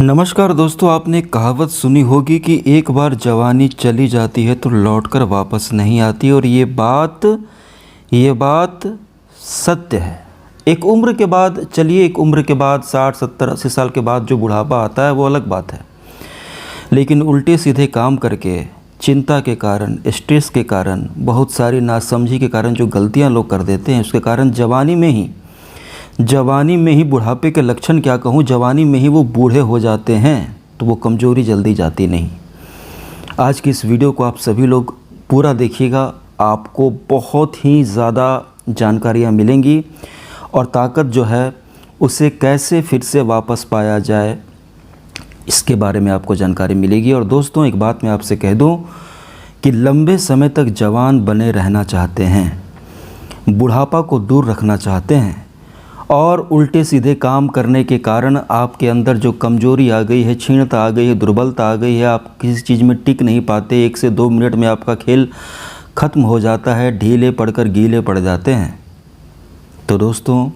नमस्कार दोस्तों, आपने कहावत सुनी होगी कि एक बार जवानी चली जाती है तो लौटकर वापस नहीं आती। और ये बात सत्य है। एक उम्र के बाद, चलिए एक उम्र के बाद 60 70 80 साल के बाद जो बुढ़ापा आता है वो अलग बात है, लेकिन उल्टे सीधे काम करके, चिंता के कारण, स्ट्रेस के कारण, बहुत सारी नासमझी के कारण जो गलतियां लोग कर देते हैं, उसके कारण जवानी में ही बुढ़ापे के लक्षण क्या कहूँ, जवानी में ही वो बूढ़े हो जाते हैं, तो वो कमज़ोरी जल्दी जाती नहीं। आज की इस वीडियो को आप सभी लोग पूरा देखिएगा, आपको बहुत ही ज़्यादा जानकारियाँ मिलेंगी और ताकत जो है उसे कैसे फिर से वापस पाया जाए इसके बारे में आपको जानकारी मिलेगी। और दोस्तों, एक बात मैं आपसे कह दूं कि लंबे समय तक जवान बने रहना चाहते हैं, बुढ़ापा को दूर रखना चाहते हैं और उल्टे सीधे काम करने के कारण आपके अंदर जो कमज़ोरी आ गई है, क्षीणता आ गई है, दुर्बलता आ गई है, आप किसी चीज़ में टिक नहीं पाते, 1 से 2 मिनट में आपका खेल ख़त्म हो जाता है, ढीले पड़कर गीले पड़ जाते हैं। तो दोस्तों,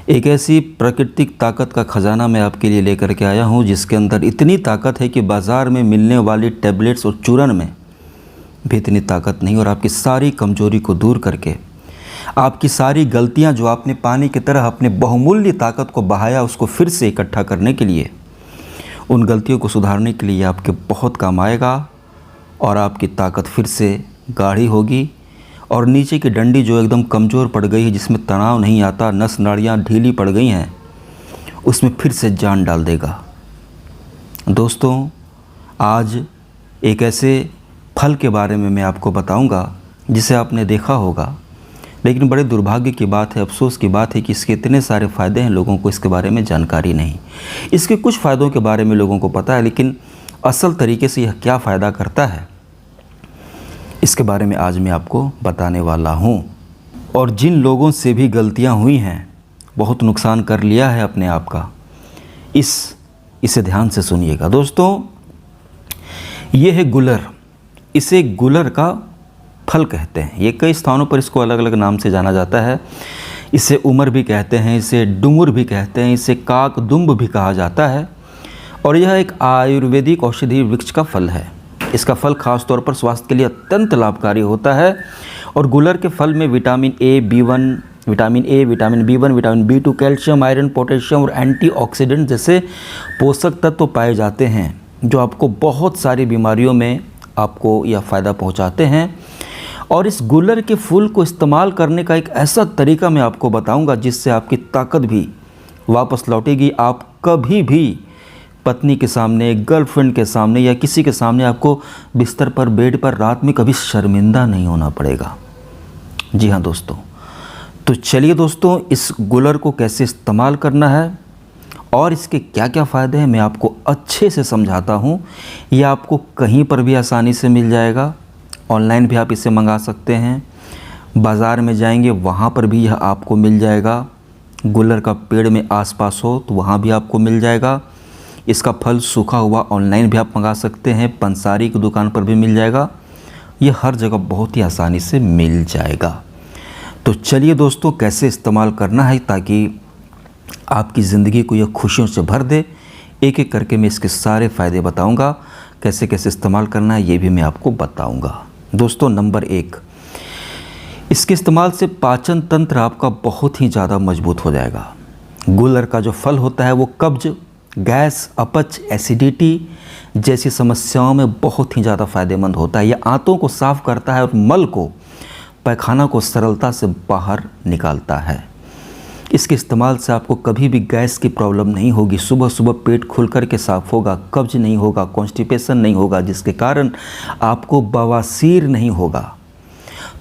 एक ऐसी प्राकृतिक ताकत का ख़जाना मैं आपके लिए लेकर के आया हूँ, जिसके अंदर इतनी ताकत है कि बाज़ार में मिलने वाली टैबलेट्स और चूरन में भी इतनी ताकत नहीं। और आपकी सारी कमज़ोरी को दूर करके, आपकी सारी गलतियां जो आपने पानी की तरह अपने बहुमूल्य ताकत को बहाया, उसको फिर से इकट्ठा करने के लिए, उन गलतियों को सुधारने के लिए आपके बहुत काम आएगा और आपकी ताकत फिर से गाढ़ी होगी और नीचे की डंडी जो एकदम कमज़ोर पड़ गई है, जिसमें तनाव नहीं आता, नस नाड़ियाँ ढीली पड़ गई हैं, उसमें फिर से जान डाल देगा। दोस्तों, आज एक ऐसे फल के बारे में मैं आपको बताऊंगा जिसे आपने देखा होगा, लेकिन बड़े दुर्भाग्य की बात है, अफसोस की बात है कि इसके इतने सारे फ़ायदे हैं, लोगों को इसके बारे में जानकारी नहीं। इसके कुछ फ़ायदों के बारे में लोगों को पता है, लेकिन असल तरीके से यह क्या फ़ायदा करता है, इसके बारे में आज मैं आपको बताने वाला हूँ। और जिन लोगों से भी गलतियाँ हुई हैं, बहुत नुकसान कर लिया है अपने आप का, इसे ध्यान से सुनिएगा। दोस्तों, ये है गुलर। इसे गुलर का फल कहते हैं। ये कई स्थानों पर इसको अलग अलग नाम से जाना जाता है। इसे उमर भी कहते हैं, इसे डुमुर भी कहते हैं, इसे काकदुम्ब भी कहा जाता है। और यह एक आयुर्वेदिक औषधीय वृक्ष का फल है। इसका फल खास तौर पर स्वास्थ्य के लिए अत्यंत लाभकारी होता है। और गुलर के फल में vitamin A, vitamin B1, vitamin B2, calcium, iron, potassium और एंटीऑक्सीडेंट जैसे पोषक तत्व पाए जाते हैं, जो आपको बहुत सारी बीमारियों में आपको यह फ़ायदा पहुंचाते हैं। और इस गुलर के फूल को इस्तेमाल करने का एक ऐसा तरीका मैं आपको बताऊंगा जिससे आपकी ताकत भी वापस लौटेगी। आप कभी भी पत्नी के सामने, गर्लफ्रेंड के सामने या किसी के सामने आपको बिस्तर पर, बेड पर रात में कभी शर्मिंदा नहीं होना पड़ेगा। जी हाँ दोस्तों, तो चलिए दोस्तों, इस गुलर को कैसे इस्तेमाल करना है और इसके क्या क्या फ़ायदे हैं मैं आपको अच्छे से समझाता हूँ। यह आपको कहीं पर भी आसानी से मिल जाएगा। ऑनलाइन भी आप इसे मंगा सकते हैं, बाज़ार में जाएंगे वहाँ पर भी यह आपको मिल जाएगा। गुलर का पेड़ में आसपास हो तो वहाँ भी आपको मिल जाएगा। इसका फल सूखा हुआ ऑनलाइन भी आप मंगा सकते हैं, पंसारी की दुकान पर भी मिल जाएगा। यह हर जगह बहुत ही आसानी से मिल जाएगा। तो चलिए दोस्तों, कैसे इस्तेमाल करना है ताकि आपकी ज़िंदगी को यह खुशियों से भर दे। एक एक करके मैं इसके सारे फ़ायदे बताऊंगा, कैसे कैसे इस्तेमाल करना है ये भी मैं आपको बताऊंगा। दोस्तों, नंबर 1, इसके इस्तेमाल से पाचन तंत्र आपका बहुत ही ज़्यादा मजबूत हो जाएगा। गुलर का जो फल होता है वो कब्ज, गैस, अपच, एसिडिटी जैसी समस्याओं में बहुत ही ज़्यादा फ़ायदेमंद होता है। यह आंतों को साफ़ करता है और मल को, पैखाना को सरलता से बाहर निकालता है। इसके इस्तेमाल से आपको कभी भी गैस की प्रॉब्लम नहीं होगी। सुबह सुबह पेट खुल कर के साफ़ होगा, कब्ज नहीं होगा, कॉन्स्टिपेशन नहीं होगा, जिसके कारण आपको बवासीर नहीं होगा।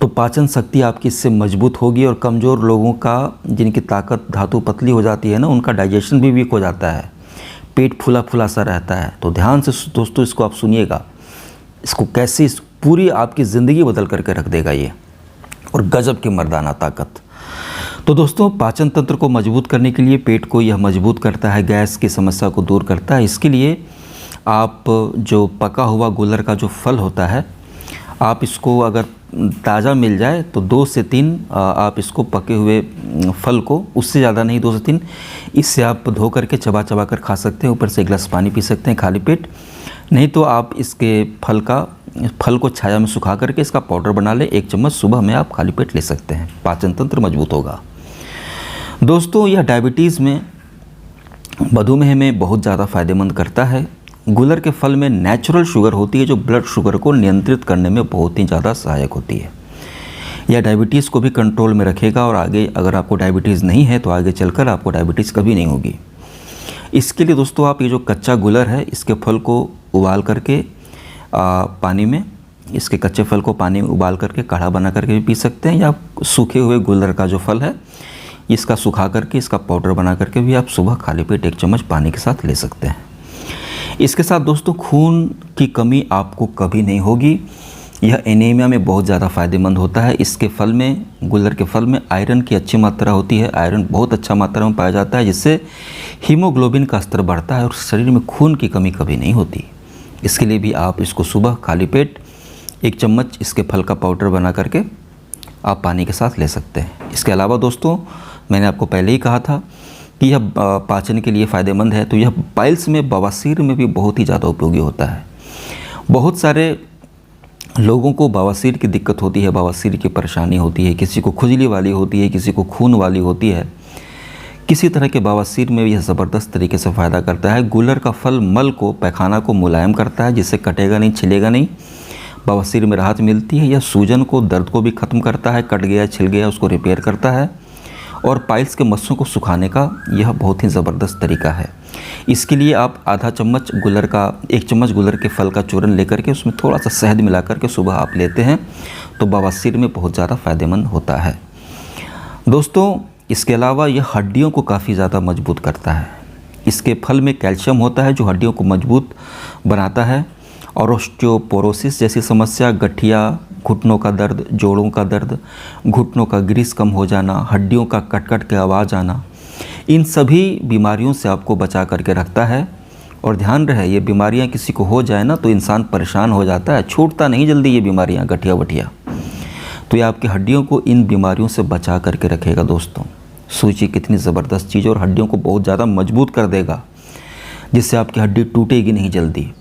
तो पाचन शक्ति आपकी इससे मजबूत होगी। और कमज़ोर लोगों का, जिनकी ताकत धातु पतली हो जाती है ना, उनका डाइजेशन भी वीक हो जाता है, पेट फूला फूला सा रहता है। तो ध्यान से दोस्तों इसको आप सुनिएगा, इसको कैसे पूरी आपकी ज़िंदगी बदल करके रख देगा ये, और गजब की मर्दाना ताकत। तो दोस्तों, पाचन तंत्र को मजबूत करने के लिए, पेट को यह मजबूत करता है, गैस की समस्या को दूर करता है। इसके लिए आप जो पका हुआ गुलर का जो फल होता है, आप इसको अगर ताज़ा मिल जाए तो 2 से 3 आप इसको पके हुए फल को, उससे ज़्यादा नहीं, 2 से 3, इससे आप धो करके चबा चबा कर खा सकते हैं। ऊपर से 1 गिलास पानी पी सकते हैं खाली पेट। नहीं तो आप इसके फल को छाया में सुखा करके इसका पाउडर बना लें। 1 चम्मच सुबह में आप खाली पेट ले सकते हैं, पाचन तंत्र मजबूत होगा। दोस्तों, यह डायबिटीज़ में, मधुमेह में बहुत ज़्यादा फ़ायदेमंद करता है। गुलर के फल में नेचुरल शुगर होती है जो ब्लड शुगर को नियंत्रित करने में बहुत ही ज़्यादा सहायक होती है। यह डायबिटीज़ को भी कंट्रोल में रखेगा और आगे अगर आपको डायबिटीज़ नहीं है तो आगे चलकर आपको डायबिटीज़ कभी नहीं होगी। इसके लिए दोस्तों आप ये जो कच्चा गुलर है इसके फल को उबाल करके पानी में, इसके कच्चे फल को पानी में उबाल करके काढ़ा बना करके भी पी सकते हैं, या सूखे हुए गुलर का जो फल है इसका सुखा करके इसका पाउडर बना करके भी आप सुबह खाली पेट 1 चम्मच पानी के साथ ले सकते हैं। इसके साथ दोस्तों खून की कमी आपको कभी नहीं होगी। यह एनीमिया में बहुत ज़्यादा फ़ायदेमंद होता है। इसके फल में, गुलर के फल में आयरन की अच्छी मात्रा होती है। आयरन बहुत अच्छा मात्रा में पाया जाता है जिससे हीमोग्लोबिन का स्तर बढ़ता है और शरीर में खून की कमी कभी नहीं होती। इसके लिए भी आप इसको सुबह खाली पेट 1 चम्मच इसके फल का पाउडर बना करके आप पानी के साथ ले सकते हैं। इसके अलावा दोस्तों मैंने आपको पहले ही कहा था कि यह पाचन के लिए फ़ायदेमंद है, तो यह पाइल्स में, बवासीर में भी बहुत ही ज़्यादा उपयोगी होता है। बहुत सारे लोगों को बवासीर की दिक्कत होती है, बवासीर की परेशानी होती है, किसी को खुजली वाली होती है, किसी को खून वाली होती है। किसी तरह के बवासीर में यह ज़बरदस्त तरीके से फ़ायदा करता है। गुलर का फल मल को, पैखाना को मुलायम करता है जिससे कटेगा नहीं, छिलेगा नहीं, बवासीर में राहत मिलती है। यह सूजन को, दर्द को भी ख़त्म करता है, कट गया, छिल गया उसको रिपेयर करता है। और पाइल्स के मस्सों को सुखाने का यह बहुत ही ज़बरदस्त तरीका है। इसके लिए आप आधा चम्मच गुलर का, 1 चम्मच गुलर के फल का चूरन लेकर के उसमें थोड़ा सा शहद मिला करके सुबह आप लेते हैं तो बवासीर में बहुत ज़्यादा फ़ायदेमंद होता है। दोस्तों इसके अलावा यह हड्डियों को काफ़ी ज़्यादा मजबूत करता है। इसके फल में कैल्शियम होता है जो हड्डियों को मजबूत बनाता है। और ऑस्टियोपोरोसिस जैसी समस्या, गठिया, घुटनों का दर्द, जोड़ों का दर्द, घुटनों का ग्रीस कम हो जाना, हड्डियों का कट कट के आवाज़ आना, इन सभी बीमारियों से आपको बचा करके रखता है। और ध्यान रहे, ये बीमारियां किसी को हो जाए ना तो इंसान परेशान हो जाता है, छूटता नहीं जल्दी ये बीमारियां, गठिया वठिया। तो ये आपकी हड्डियों को इन बीमारियों से बचा करके रखेगा। दोस्तों सोचिए कितनी ज़बरदस्त चीज़, और हड्डियों को बहुत ज़्यादा मजबूत कर देगा जिससे आपकी हड्डी टूटेगी नहीं जल्दी।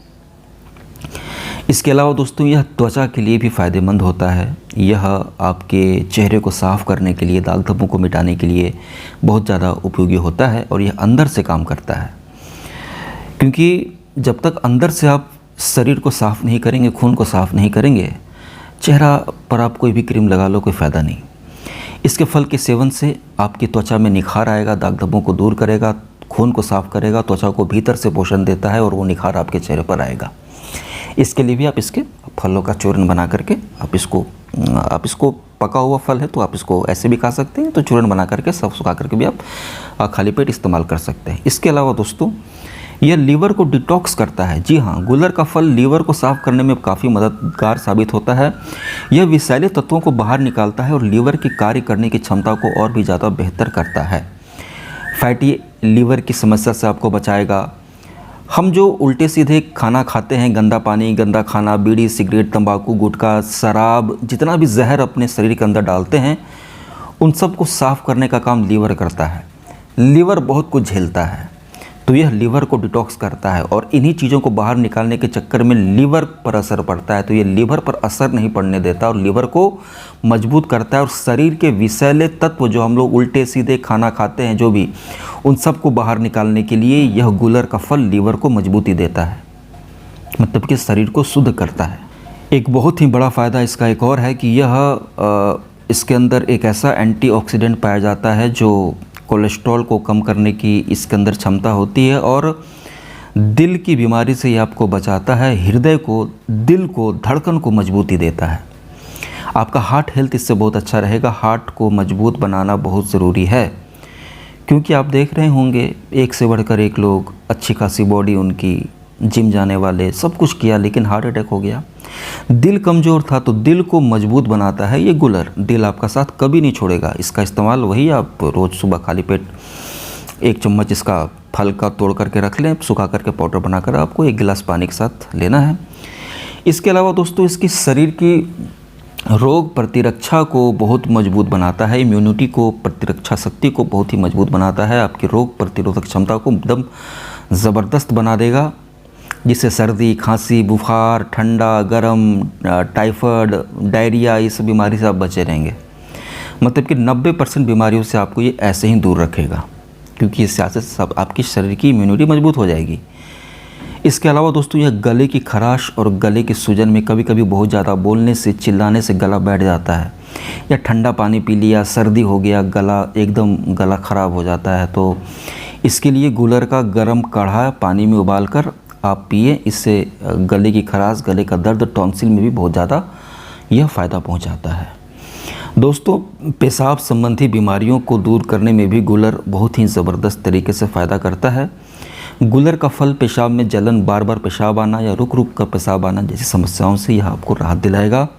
इसके अलावा दोस्तों यह त्वचा के लिए भी फ़ायदेमंद होता है। यह आपके चेहरे को साफ़ करने के लिए, दाग धब्बों को मिटाने के लिए बहुत ज़्यादा उपयोगी होता है। और यह अंदर से काम करता है, क्योंकि जब तक अंदर से आप शरीर को साफ़ नहीं करेंगे, खून को साफ़ नहीं करेंगे, चेहरा पर आप कोई भी क्रीम लगा लो, कोई फ़ायदा नहीं। इसके फल के सेवन से आपकी त्वचा में निखार आएगा, दाग धब्बों को दूर करेगा, खून को साफ़ करेगा, त्वचा को भीतर से पोषण देता है और वो निखार आपके चेहरे पर आएगा। इसके लिए भी आप इसके फलों का चूरन बना करके आप इसको पका हुआ फल है तो आप इसको ऐसे भी खा सकते हैं, तो चूरन बना करके सब सुखा करके भी आप खाली पेट इस्तेमाल कर सकते हैं। इसके अलावा दोस्तों यह लीवर को डिटॉक्स करता है। जी हाँ, गुलर का फल लीवर को साफ़ करने में काफ़ी मददगार साबित होता है। यह विषैले तत्वों को बाहर निकालता है और लीवर की कार्य करने की क्षमता को और भी ज़्यादा बेहतर करता है। फैटी लीवर की समस्या से आपको बचाएगा। हम जो उल्टे सीधे खाना खाते हैं, गंदा पानी, गंदा खाना, बीड़ी, सिगरेट, तंबाकू, गुटखा, शराब, जितना भी जहर अपने शरीर के अंदर डालते हैं, उन सब को साफ़ करने का काम लीवर करता है। लीवर बहुत कुछ झेलता है, तो यह लीवर को डिटॉक्स करता है और इन्हीं चीज़ों को बाहर निकालने के चक्कर में लीवर पर असर पड़ता है, तो ये लीवर पर असर नहीं पड़ने देता और लीवर को मजबूत करता है। और शरीर के विषैले तत्व जो हम लोग उल्टे सीधे खाना खाते हैं, जो भी, उन सब को बाहर निकालने के लिए यह गुलर का फल लीवर को मजबूती देता है, मतलब कि शरीर को शुद्ध करता है। एक बहुत ही बड़ा फ़ायदा इसका एक और है कि यह इसके अंदर एक ऐसा एंटीऑक्सीडेंट पाया जाता है जो कोलेस्ट्रॉल को कम करने की इसके अंदर क्षमता होती है और दिल की बीमारी से ये आपको बचाता है, हृदय को, दिल को, धड़कन को मजबूती देता है। आपका हार्ट हेल्थ इससे बहुत अच्छा रहेगा। हार्ट को मजबूत बनाना बहुत ज़रूरी है, क्योंकि आप देख रहे होंगे एक से बढ़कर एक लोग, अच्छी खासी बॉडी उनकी, जिम जाने वाले, सब कुछ किया लेकिन हार्ट अटैक हो गया। दिल कमज़ोर था, तो दिल को मजबूत बनाता है ये गुलर। दिल आपका साथ कभी नहीं छोड़ेगा। इसका इस्तेमाल वही आप रोज़ सुबह खाली पेट 1 चम्मच इसका फल का तोड़ करके रख लें, सुखा करके पाउडर बनाकर आपको 1 गिलास पानी के साथ लेना है। इसके अलावा दोस्तों इसकी शरीर की रोग प्रतिरक्षा को बहुत मजबूत बनाता है, इम्यूनिटी को, प्रतिरक्षा शक्ति को बहुत ही मजबूत बनाता है, आपकी रोग प्रतिरोधक क्षमता को एकदम ज़बरदस्त बना देगा, जिससे सर्दी, खांसी, बुखार, ठंडा, गरम, टाइफाइड, डायरिया, इस बीमारी से आप बचे रहेंगे। मतलब कि 90% बीमारियों से आपको ये ऐसे ही दूर रखेगा, क्योंकि इससे सब आपकी शरीर की इम्यूनिटी मजबूत हो जाएगी। इसके अलावा दोस्तों यह गले की खराश और गले की सूजन में कभी कभी बहुत ज़्यादा बोलने से, चिल्लाने से गला बैठ जाता है, या ठंडा पानी पी लिया, सर्दी हो गया, गला ख़राब हो जाता है, तो इसके लिए गूलर का गर्म काढ़ा पानी में उबाल कर आप पिए। इससे गले की खराश, गले का दर्द, टॉन्सिल में भी बहुत ज़्यादा यह फ़ायदा पहुंचाता है। दोस्तों पेशाब संबंधी बीमारियों को दूर करने में भी गूलर बहुत ही ज़बरदस्त तरीके से फ़ायदा करता है। गूलर का फल पेशाब में जलन, बार बार पेशाब आना या रुक रुक कर पेशाब आना जैसी समस्याओं से यह आपको राहत दिलाएगा।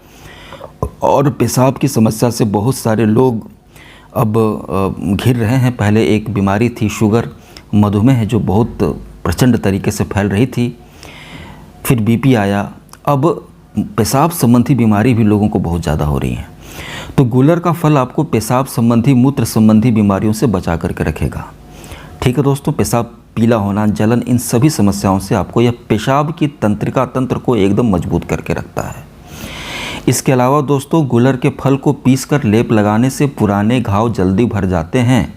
और पेशाब की समस्या से बहुत सारे लोग अब घिर रहे हैं। पहले एक बीमारी थी शुगर, मधुमेह, जो बहुत प्रचंड तरीके से फैल रही थी, फिर बीपी आया, अब पेशाब संबंधी बीमारी भी लोगों को बहुत ज़्यादा हो रही है। तो गूलर का फल आपको पेशाब संबंधी, मूत्र संबंधी बीमारियों से बचा करके रखेगा। ठीक है दोस्तों, पेशाब पीला होना, जलन, इन सभी समस्याओं से आपको यह पेशाब की तंत्र को एकदम मजबूत करके रखता है। इसके अलावा दोस्तों गूलर के फल को पीसकर लेप लगाने से पुराने घाव जल्दी भर जाते हैं।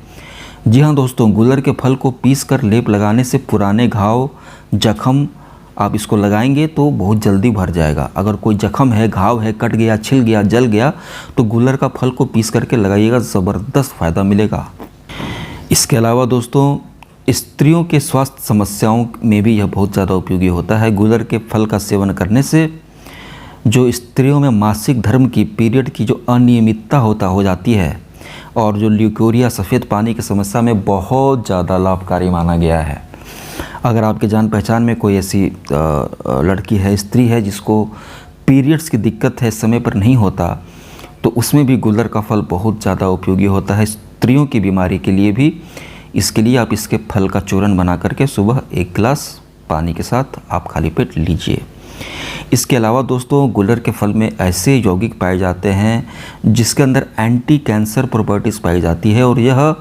जी हाँ दोस्तों, गूलर के फल को पीसकर लेप लगाने से पुराने घाव, जख्म, आप इसको लगाएंगे तो बहुत जल्दी भर जाएगा। अगर कोई जख्म है, घाव है, कट गया, छिल गया, जल गया, तो गूलर का फल को पीस करके लगाइएगा, ज़बरदस्त फ़ायदा मिलेगा। इसके अलावा दोस्तों स्त्रियों के स्वास्थ्य समस्याओं में भी यह बहुत ज़्यादा उपयोगी होता है। गूलर के फल का सेवन करने से जो स्त्रियों में मासिक धर्म की, पीरियड की जो अनियमितता हो जाती है, और जो ल्यूकोरिया, सफ़ेद पानी की समस्या में बहुत ज़्यादा लाभकारी माना गया है। अगर आपके जान पहचान में कोई ऐसी लड़की है, स्त्री है, जिसको पीरियड्स की दिक्कत है, समय पर नहीं होता, तो उसमें भी गूलर का फल बहुत ज़्यादा उपयोगी होता है। स्त्रियों की बीमारी के लिए भी इसके लिए आप इसके फल का चूरन बना करके सुबह 1 गिलास पानी के साथ आप खाली पेट लीजिए। इसके अलावा दोस्तों गूलर के फल में ऐसे यौगिक पाए जाते हैं जिसके अंदर एंटी कैंसर प्रॉपर्टीज़ पाई जाती है, और यह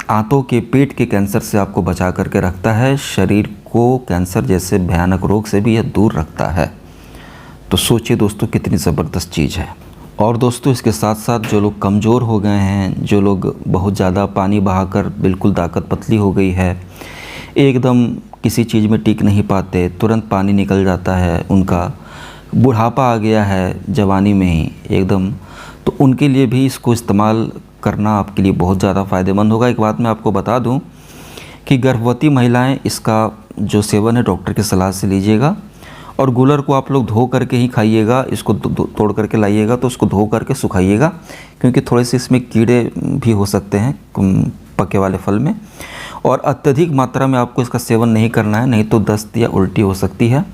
आंतों के, पेट के कैंसर से आपको बचा करके रखता है। शरीर को कैंसर जैसे भयानक रोग से भी यह दूर रखता है। तो सोचिए दोस्तों कितनी ज़बरदस्त चीज़ है। और दोस्तों इसके साथ साथ जो लोग कमज़ोर हो गए हैं, जो लोग बहुत ज़्यादा पानी बहाकर बिल्कुल ताकत पतली हो गई है, एकदम किसी चीज़ में टिक नहीं पाते, तुरंत पानी निकल जाता है, उनका बुढ़ापा आ गया है जवानी में ही एकदम, तो उनके लिए भी इसको इस्तेमाल करना आपके लिए बहुत ज़्यादा फ़ायदेमंद होगा। एक बात मैं आपको बता दूं कि गर्भवती महिलाएं इसका जो सेवन है डॉक्टर की सलाह से लीजिएगा, और गूलर को आप लोग धो करके ही खाइएगा। इसको तोड़ करके लाइएगा तो उसको धो करके सुखाइएगा, क्योंकि थोड़े से इसमें कीड़े भी हो सकते हैं पके वाले फल में, और अत्यधिक मात्रा में आपको इसका सेवन नहीं करना है, नहीं तो दस्त या उल्टी हो सकती है।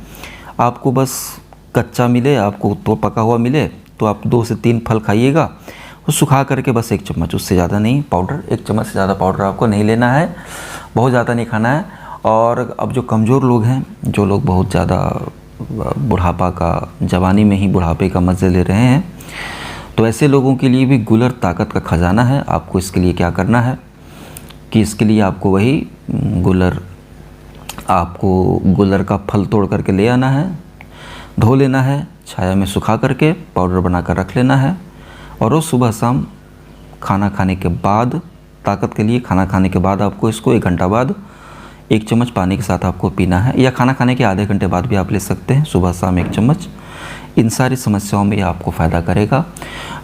आपको बस कच्चा मिले, आपको तो पका हुआ मिले, तो आप 2 से 3 फल खाइएगा, और सुखा करके बस 1 चम्मच, उससे ज़्यादा नहीं, पाउडर 1 चम्मच से ज़्यादा पाउडर आपको नहीं लेना है, बहुत ज़्यादा नहीं खाना है। और अब जो कमज़ोर लोग हैं, जो लोग बहुत ज़्यादा बुढ़ापा का, जवानी में ही बुढ़ापे का मज़े ले रहे हैं, तो ऐसे लोगों के लिए भी गूलर ताकत का ख़जाना है। आपको इसके लिए क्या करना है कि इसके लिए आपको वही गूलर का फल तोड़ करके ले आना है, धो लेना है, छाया में सुखा करके पाउडर बनाकर रख लेना है, और रोज़ सुबह शाम खाना खाने के बाद, ताकत के लिए खाना खाने के बाद आपको इसको 1 घंटा बाद 1 चम्मच पानी के साथ आपको पीना है, या खाना खाने के आधे घंटे बाद भी आप ले सकते हैं, सुबह शाम 1 चम्मच। इन सारी समस्याओं में आपको फ़ायदा करेगा।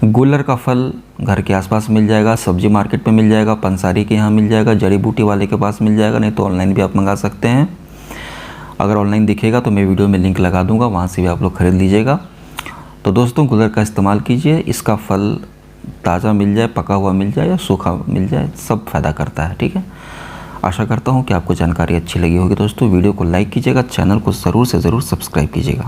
गूलर का फल घर के आसपास मिल जाएगा, सब्जी मार्केट में मिल जाएगा, पंसारी के यहाँ मिल जाएगा, जड़ी बूटी वाले के पास मिल जाएगा, नहीं तो ऑनलाइन भी आप मंगा सकते हैं। अगर ऑनलाइन दिखेगा तो मैं वीडियो में लिंक लगा दूंगा, वहाँ से भी आप लोग ख़रीद लीजिएगा। तो दोस्तों गूलर का इस्तेमाल कीजिए। इसका फल ताज़ा मिल जाए, पका हुआ मिल जाए या सूखा मिल जाए, सब फ़ायदा करता है। ठीक है, आशा करता हूँ कि आपको जानकारी अच्छी लगी होगी। दोस्तों वीडियो को लाइक कीजिएगा, चैनल को ज़रूर से ज़रूर सब्सक्राइब कीजिएगा।